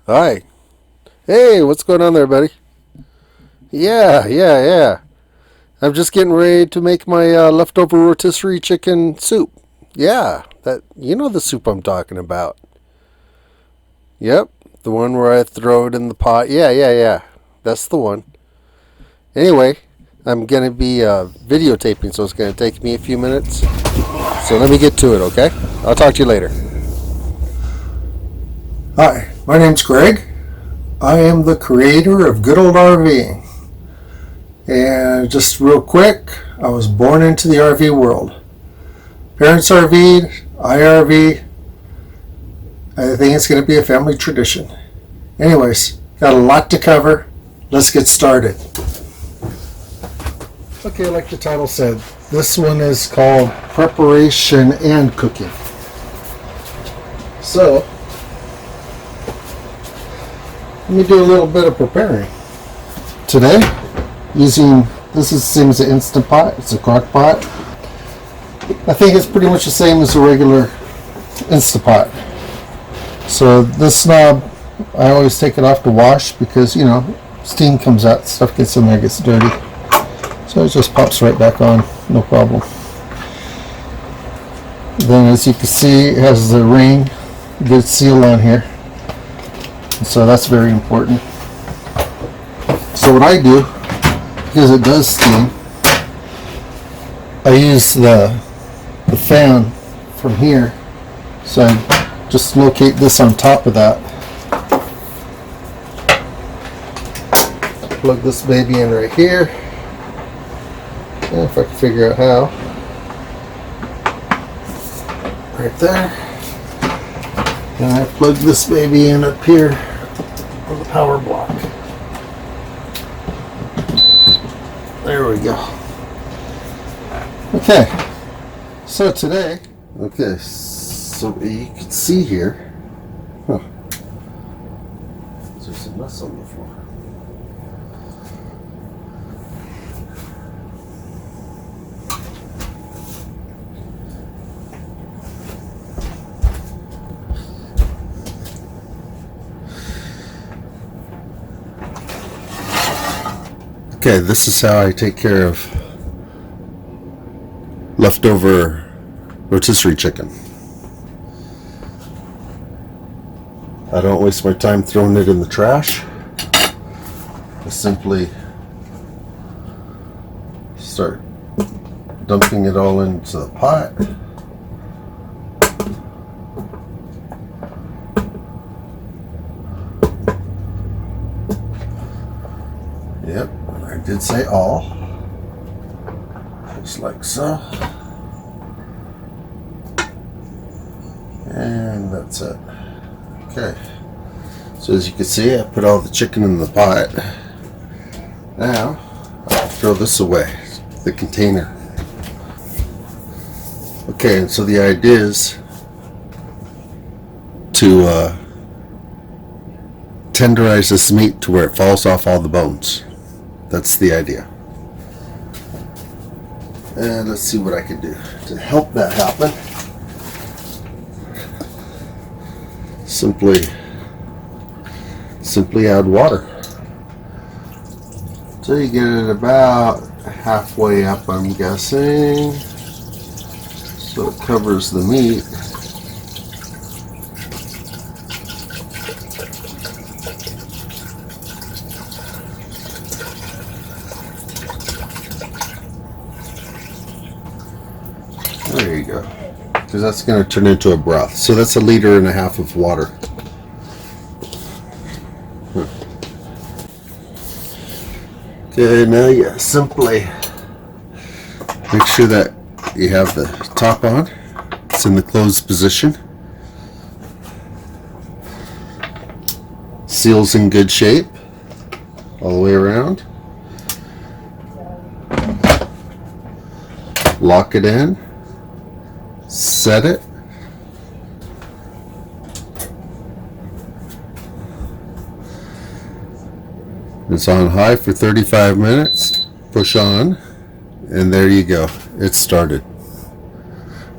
Hi. Hey, what's going on there, buddy? Yeah. I'm just getting ready to make my leftover rotisserie chicken soup. Yeah, that you know the soup I'm talking about. Yep, the one where I throw it in the pot. Yeah. That's the one. Anyway, I'm gonna be videotaping, so it's gonna take me a few minutes. So let me get to it, okay? I'll talk to you later. Hi, my name's Greg. I am the creator of Good Old RVing. And just real quick, I was born into the RV world. Parents RV'd, I RV. I think it's going to be a family tradition. Anyways, got a lot to cover. Let's get started. Okay, like the title said, this one is called Preparation and Cooking. So, let me do a little bit of preparing. Today, using, this is the same as an Instant Pot. It's a crock pot. I think it's pretty much the same as a regular Instant Pot. So this knob, I always take it off to wash because, you know, steam comes out, stuff gets in there, gets dirty. So it just pops right back on, no problem. Then as you can see, it has the ring, good seal on here. So that's very important. So what I do, because it does steam, I use the fan from here. So I just locate this on top of that. Plug this baby in right here. And if I can figure out how. Right there. And I plug this baby in up here on the power block. There we go. Okay, so today, so you can see here, there's a mess on the floor. Okay, this is how I take care of leftover rotisserie chicken. I don't waste my time throwing it in the trash. I simply start dumping it all into the pot. Yep, I did say all. Just like so. And that's it. Okay. So as you can see, I put all the chicken in the pot. Now, I'll throw this away, the container. Okay, and so the idea is to tenderize this meat to where it falls off all the bones. That's the idea. And let's see what I can do to help that happen. Simply add water. So you get it about halfway up, I'm guessing. So it covers the meat. There you go. Because that's going to turn into a broth. So that's 1.5 liters of water. Okay, now you simply make sure that you have the top on. It's in the closed position. Seal's in good shape all the way around. Lock it in. Set it. It's on high for 35 minutes. Push on, and there you go. It's started.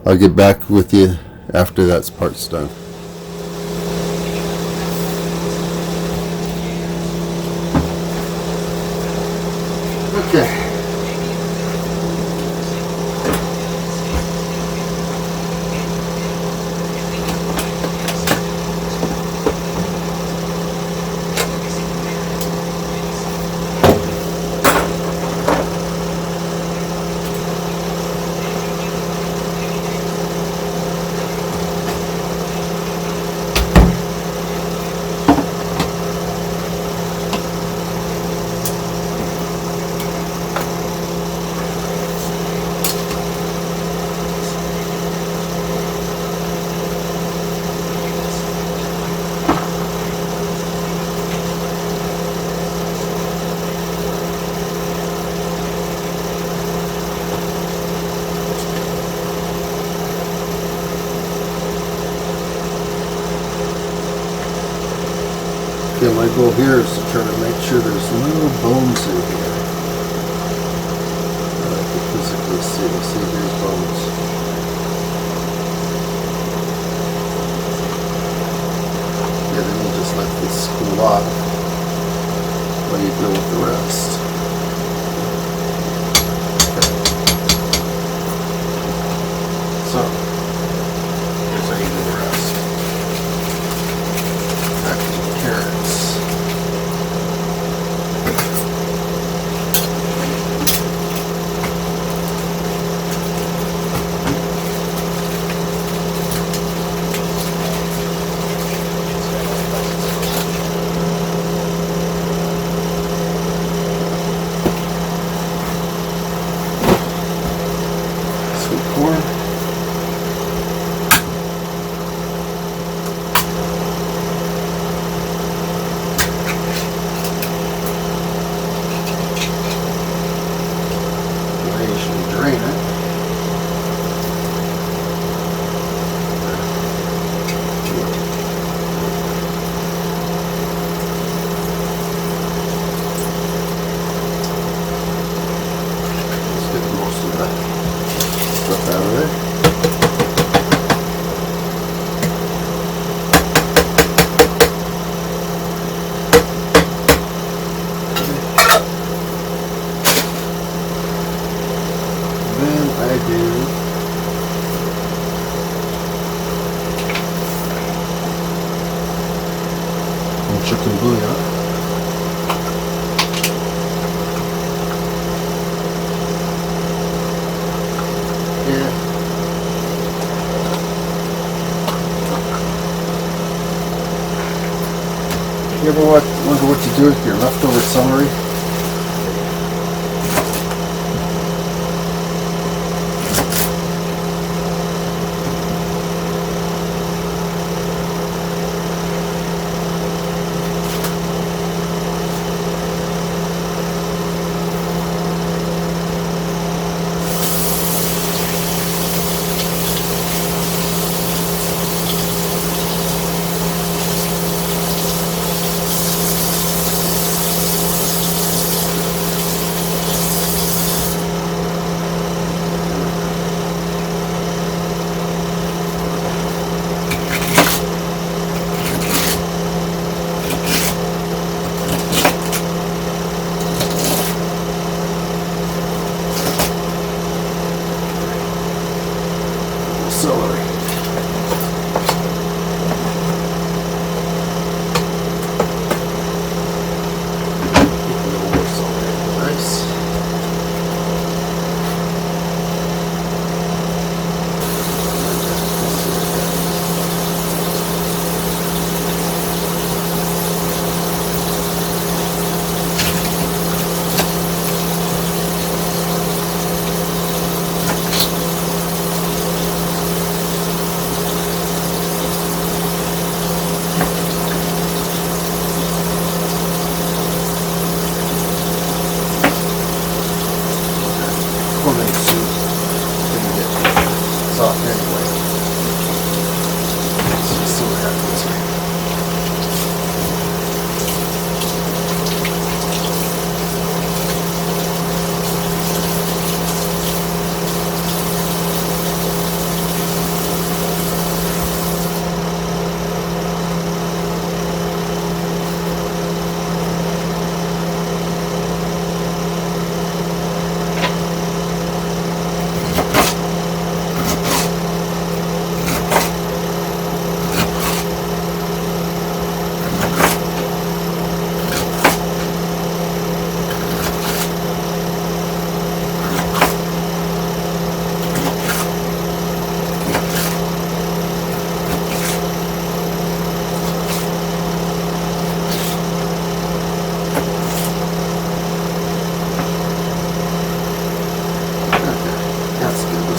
I'll get back with you after that part's done. Okay. Okay, my goal here is to try to make sure there's no bones in here. I can physically see. See, there's bones. Yeah, then you just let this cool off while you deal with the rest. Okay. So, here's how you do the rest. Back to the carrots. Sweet corn. Drain it. Let's get most of that stuff out of there. I do chicken bouillon. Yeah. You ever wonder what to do with your leftover celery?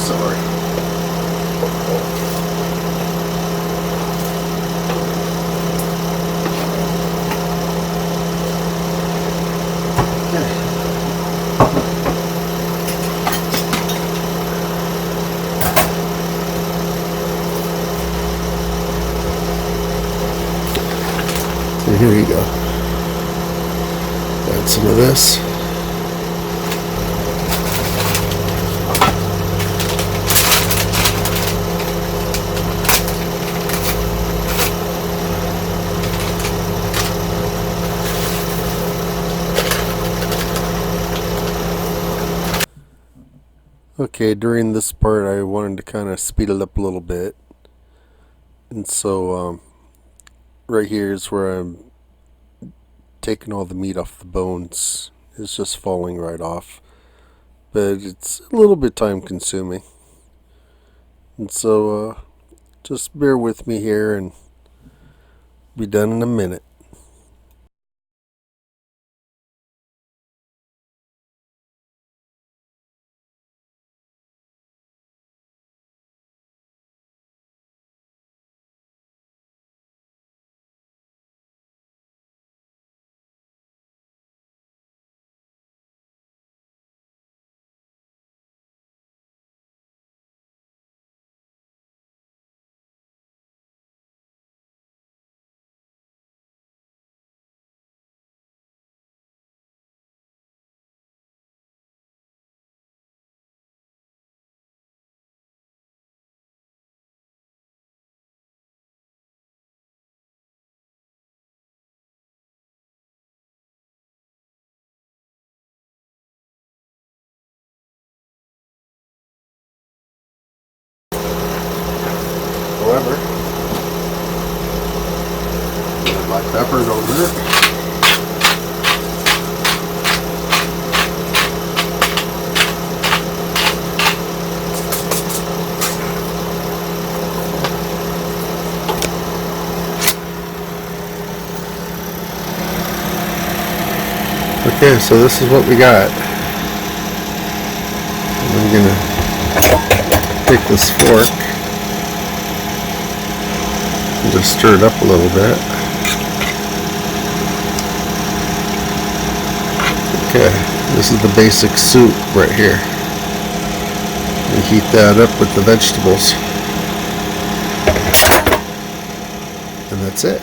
sorry. So here you go. Add some of this. Okay, during this part I wanted to kind of speed it up a little bit. And so right here is where I'm taking all the meat off the bones. It's just falling right off. But it's a little bit time consuming. And so just bear with me here and be done in a minute. However, black peppers over there. Okay, so this is what we got. I'm gonna take this fork and just stir it up a little bit. Okay, this is the basic soup right here. You heat that up with the vegetables. And that's it.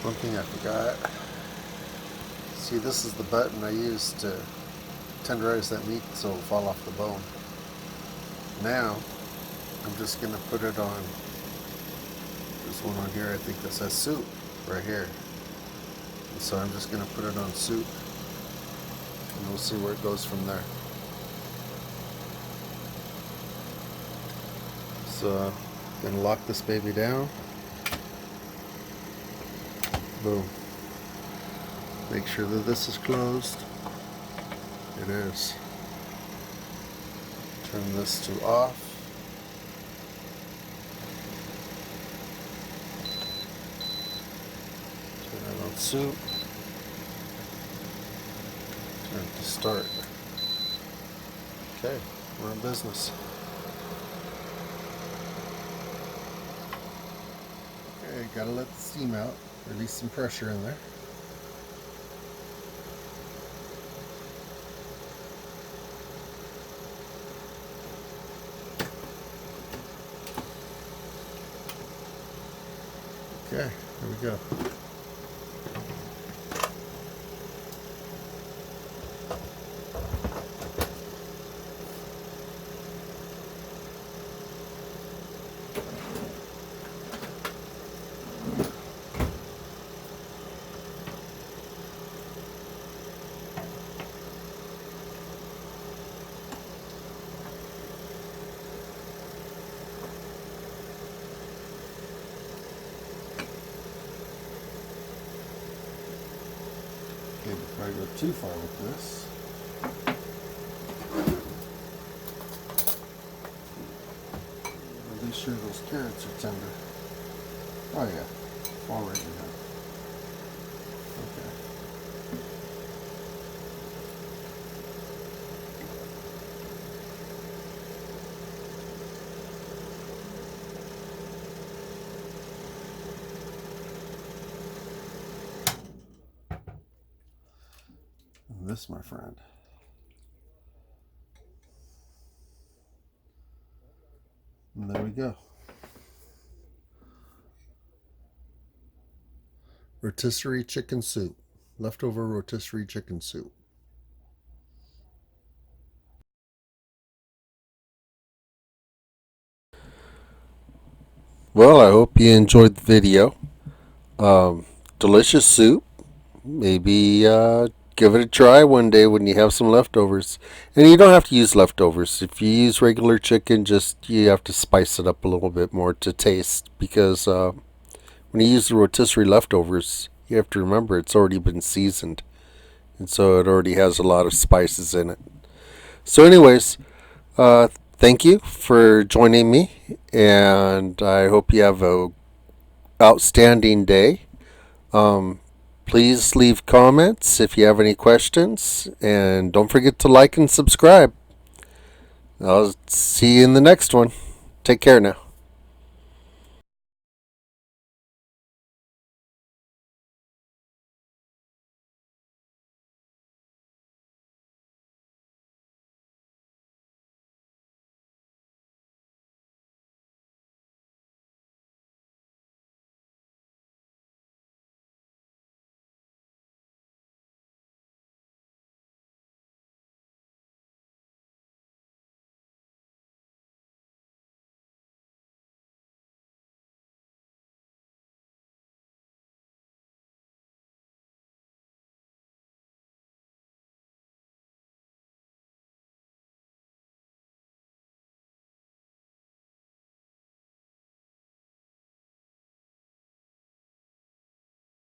One thing I forgot. See, this is the button I use to tenderize that meat so it'll fall off the bone. Now, I'm just going to put it on this one on here. I think that says soup right here. And so I'm just going to put it on soup. And we'll see where it goes from there. So, I'm going to lock this baby down. Boom. Make sure that this is closed. It is. Turn this to off. Turn it on soup. Turn it to start. Okay, we're in business. Okay, gotta let the steam out. Release some pressure in there. Okay, here we go. Okay, before I go too far with this, release sure those carrots are tender. Oh yeah, already done. Okay. And this, my friend, and there we go. Rotisserie chicken soup. Leftover rotisserie chicken soup. Well, I hope you enjoyed the video. Delicious soup. Maybe give it a try one day when you have some leftovers. And you don't have to use leftovers. If you use regular chicken, just you have to spice it up a little bit more to taste. Because when you use the rotisserie leftovers, you have to remember it's already been seasoned. And so it already has a lot of spices in it. So anyways, thank you for joining me. And I hope you have a outstanding day. Please leave comments if you have any questions, and don't forget to like and subscribe. I'll see you in the next one. Take care now.